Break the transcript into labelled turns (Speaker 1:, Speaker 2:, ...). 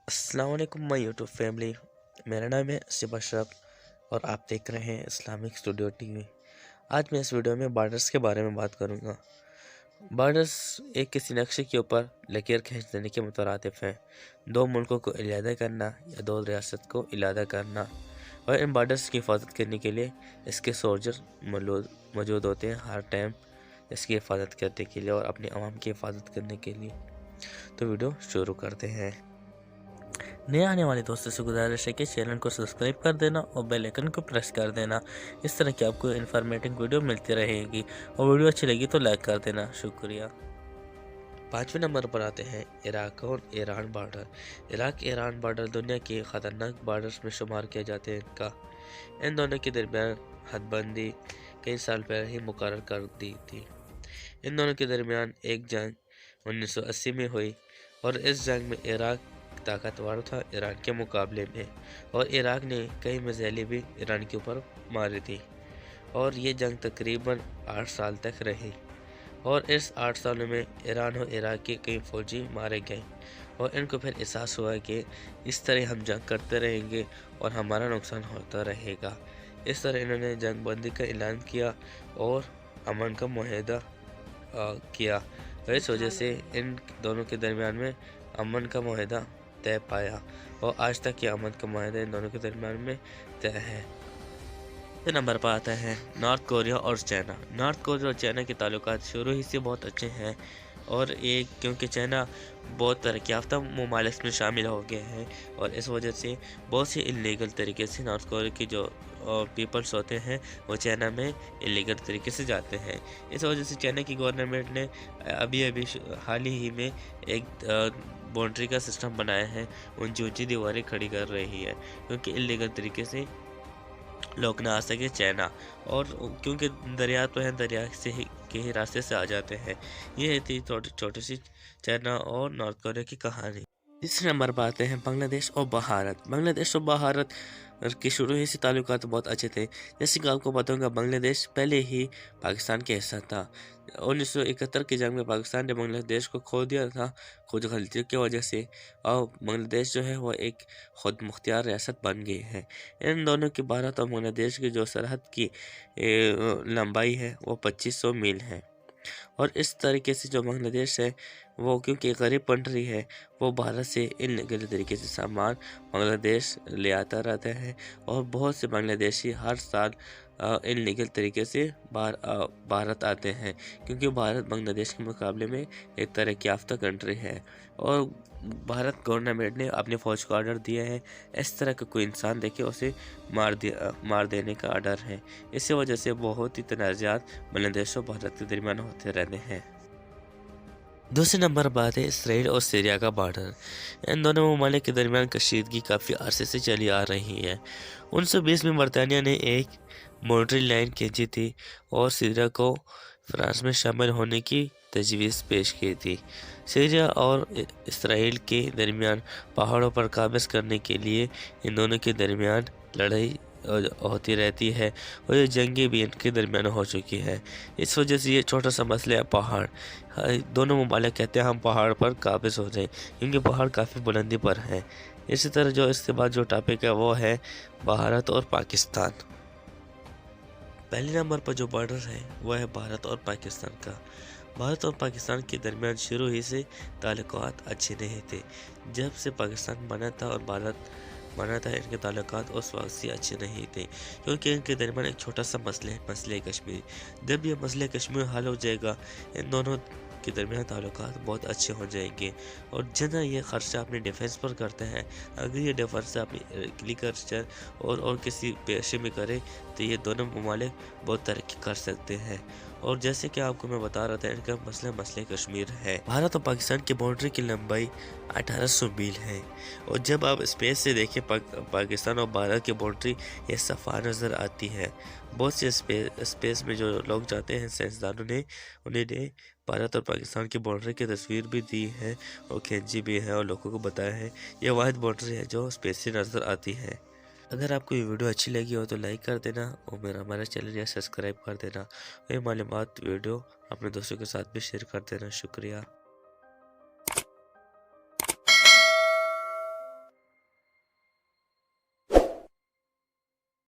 Speaker 1: السلام علیکم مائی YouTube family, میرا نام ہے اسیب اشرف اور آپ دیکھ رہے ہیں اسلامک اسٹوڈیو ٹی وی۔ آج میں اس ویڈیو میں بارڈرز کے بارے میں بات کروں گا۔ بارڈرز ایک کسی نقشے کے اوپر لکیر کھینچ دینے کے مترادف ہیں۔ دو ملکوں کو علیحدہ کرنا یا دو ریاست کو علیحدہ کرنا، اور ان بارڈرز کی حفاظت کرنے کے لیے اس کے سولجر موجود ہوتے ہیں ہر ٹائم اس کی حفاظت کرنے کے لیے اور اپنی عوام کی حفاظت کرنے کے لیے۔ تو ویڈیو شروع کرتے ہیں۔ نئے آنے والے دوستوں سے گزارش ہے کہ چینل کو سبسکرائب کر دینا اور بیل آئیکن کو پریس کر دینا، اس طرح کی آپ کو انفارمیٹنگ ویڈیو ملتی رہے گی، اور ویڈیو اچھی لگی تو لائک کر دینا، شکریہ۔ 5ویں نمبر پر آتے ہیں عراق اور ایران بارڈر۔ عراق ایران بارڈر دنیا کے خطرناک بارڈرز میں شمار کیا جاتے ہیں۔ ان دونوں کے درمیان حد بندی کئی سال پہلے ہی مقرر کر دی تھی۔ ان دونوں کے درمیان ایک جنگ 1980 میں ہوئی، اور اس جنگ میں عراق طاقتور تھا ایران کے مقابلے میں، اور عراق نے کئی میزائلیں بھی ایران کے اوپر ماری تھی، اور یہ جنگ تقریباً 8 سال تک رہی، اور اس 8 سالوں میں ایران اور عراق کے کئی فوجی مارے گئے، اور ان کو پھر احساس ہوا کہ اس طرح ہم جنگ کرتے رہیں گے اور ہمارا نقصان ہوتا رہے گا۔ اس طرح انہوں نے جنگ بندی کا اعلان کیا اور امن کا معاہدہ کیا، اور اس وجہ سے ان دونوں کے درمیان میں امن کا معاہدہ طے پایا، اور آج تک یہ امن کا معاہدہ ان دونوں کے درمیان میں طے ہے۔ نمبر پر آتا ہے نارتھ کوریا اور چائنا۔ نارتھ کوریا اور چائنا کے تعلقات شروع ہی سے بہت اچھے ہیں، اور کیونکہ چائنا بہت ترقی یافتہ ممالک میں شامل ہو گئے ہیں، اور اس وجہ سے بہت سی انلیگل طریقے سے نارتھ کوریا کی جو پیپلز ہوتے ہیں وہ چائنا میں انلیگل طریقے سے جاتے ہیں۔ اس وجہ سے چائنا کی گورنمنٹ نے ابھی حال ہی میں ایک باؤنڈری کا سسٹم بنایا ہے، اونچی اونچی دیواریں کھڑی کر رہی ہے، کیونکہ انلیگل طریقے سے لوگ نہ آ سکے چائنا، اور کیونکہ دریا تو ہے، دریا کے ہی راستے سے آ جاتے ہیں۔ یہ تھی چھوٹی سی چائنا اور نارتھ کوریا کی کہانی۔ تیسرے نمبر پر آتے ہیں بنگلہ دیش اور بھارت۔ بنگلہ دیش اور بھارت کے شروع ہی سے تعلقات بہت اچھے تھے۔ جیسے کہ آپ کو بتاؤں گا، بنگلہ دیش پہلے ہی پاکستان کے حصہ تھا۔ 1971 کی جنگ میں پاکستان نے بنگلہ دیش کو کھو دیا تھا کچھ غلطیوں کی وجہ سے، اور بنگلہ دیش جو ہے وہ ایک خود مختار ریاست بن گئی ہے۔ ان دونوں کی بھارت اور بنگلہ دیش کی جو سرحد کی لمبائی ہے وہ 2500 میل ہے، اور اس طریقے سے جو بنگلہ دیش ہے وہ کیونکہ غریب کنٹری ہے، وہ بھارت سے انلیگل طریقے سے سامان بنگلہ دیش لے آتا رہتا ہے، اور بہت سے بنگلہ دیشی ہر سال انلیگل طریقے سے بھارت آتے ہیں، کیونکہ بھارت بنگلہ دیش کے مقابلے میں ایک ترقی یافتہ کنٹری ہے، اور بھارت گورنمنٹ نے اپنے فوج کو آرڈر دیا ہے اس طرح کا کوئی انسان دیکھے اسے مار دینے کا آرڈر ہے۔ اسی وجہ سے بہت ہی تنازعات بنگلہ دیش اور بھارت کے درمیان ہوتے رہتے ہیں۔ دوسرے نمبر بات ہے اسرائیل اور سیریا کا بارڈر۔ ان دونوں ممالک کے درمیان کشیدگی کافی عرصے سے چلی آ رہی ہے۔ 1920 میں برطانیہ نے ایک باؤنڈری لائن کھینچی تھی اور سیریا کو فرانس میں شامل ہونے کی تجویز پیش کی تھی۔ سیریا اور اسرائیل کے درمیان پہاڑوں پر قابض کرنے کے لیے ان دونوں کے درمیان لڑائی ہوتی رہتی ہے، اور یہ جنگیں بھی ان کے درمیان ہو چکی ہے۔ اس وجہ سے یہ چھوٹا سا مسئلہ ہے پہاڑ۔ دونوں ممالک کہتے ہیں ہم پہاڑ پر قابض ہو جائیں، کیونکہ پہاڑ کافی بلندی پر ہیں۔ اسی طرح جو اس کے بعد جو ٹاپک ہے وہ ہے بھارت اور پاکستان۔ پہلے نمبر پر جو بارڈر ہے وہ ہے بھارت اور پاکستان کا۔ بھارت اور پاکستان کے درمیان شروع ہی سے تعلقات اچھے نہیں تھے۔ جب سے پاکستان بنا تھا اور بھارت بنا تھا، ان کے تعلقات اس وقت سے اچھے نہیں تھے، کیونکہ ان کے درمیان ایک چھوٹا سا مسئلہ ہے، مسئلہ کشمیر۔ جب یہ مسئلہ کشمیر حل ہو جائے گا، ان دونوں کے درمیان تعلقات بہت اچھے ہو جائیں گے، اور جتنا یہ خرچہ اپنے ڈیفنس پر کرتے ہیں، اگر یہ ڈیفنس اپنی ایگریکلچر اور کسی پیشے میں کرے تو یہ دونوں ممالک بہت ترقی کر سکتے ہیں۔ اور جیسے کہ آپ کو میں بتا رہا تھا، ان کا مسئلہ کشمیر ہے۔ بھارت اور پاکستان کی باؤنڈری کی لمبائی 1800 میل ہے، اور جب آپ اسپیس سے دیکھیں پاکستان اور بھارت کی باؤنڈری، یہ صفحہ نظر آتی ہے۔ بہت سے اسپیس میں جو لوگ جاتے ہیں، سائنسدانوں نے انہیں نے بھارت اور پاکستان کی باؤنڈری کی تصویر بھی دی ہے اور کھینچی بھی ہے، اور لوگوں کو بتایا ہے یہ واحد باؤنڈری ہے جو اسپیس سے نظر آتی ہے۔ اگر آپ کو یہ ویڈیو اچھی لگی ہو تو لائک کر دینا، اور ہمارا چینل یا سبسکرائب کر دینا، اور یہ معلومات ویڈیو اپنے دوستوں کے ساتھ بھی شیئر کر دینا۔ شکریہ۔